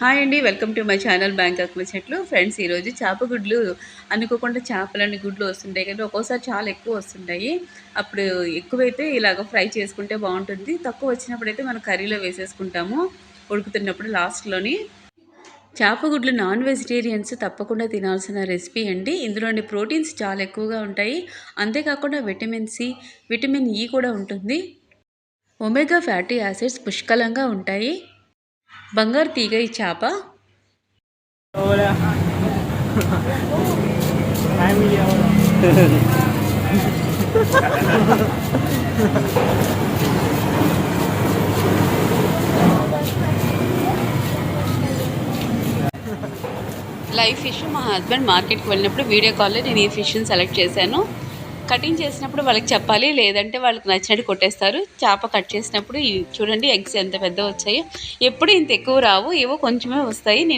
Hi అండి, welcome to my channel Bangkok ముచ్చట్లు. Friends, ఈరోజు చేప గుడ్లు అనుకోకుండా చేపలన్నీ గుడ్లు వస్తుంటాయి కదా, ఒక్కోసారి చాలా ఎక్కువ వస్తుంటాయి. అప్పుడు ఎక్కువైతే ఇలాగ ఫ్రై చేసుకుంటే బాగుంటుంది. తక్కువ వచ్చినప్పుడైతే మనం కర్రీలో వేసేసుకుంటాము ఉడుకుతున్నప్పుడు లాస్ట్లోని. చేప గుడ్లు నాన్ వెజిటేరియన్స్ తప్పకుండా తినాల్సిన రెసిపీ అండి. ఇందులోని ప్రోటీన్స్ చాలా ఎక్కువగా ఉంటాయి. అంతేకాకుండా విటమిన్ సి, విటమిన్ ఈ కూడా ఉంటుంది. ఒమేగా ఫ్యాటీ యాసిడ్స్ పుష్కలంగా ఉంటాయి. బంగారు తీగ ఈ చేప. Hola. Ay, mi ahora. Live fish మా హస్బెండ్ మార్కెట్కి వెళ్ళినప్పుడు వీడియో కాల్లో నేను ఈ ఫిష్ని సెలెక్ట్ చేశాను. కటింగ్ చేసినప్పుడు వాళ్ళకి చెప్పాలి, లేదంటే వాళ్ళకి నచ్చినట్టు కొట్టేస్తారు. చేప కట్ చేసినప్పుడు చూడండి ఎగ్స్ ఎంత పెద్ద వచ్చాయి. ఎప్పుడు ఇంత ఎక్కువ రావు, ఏవో కొంచెమే వస్తాయి. నేను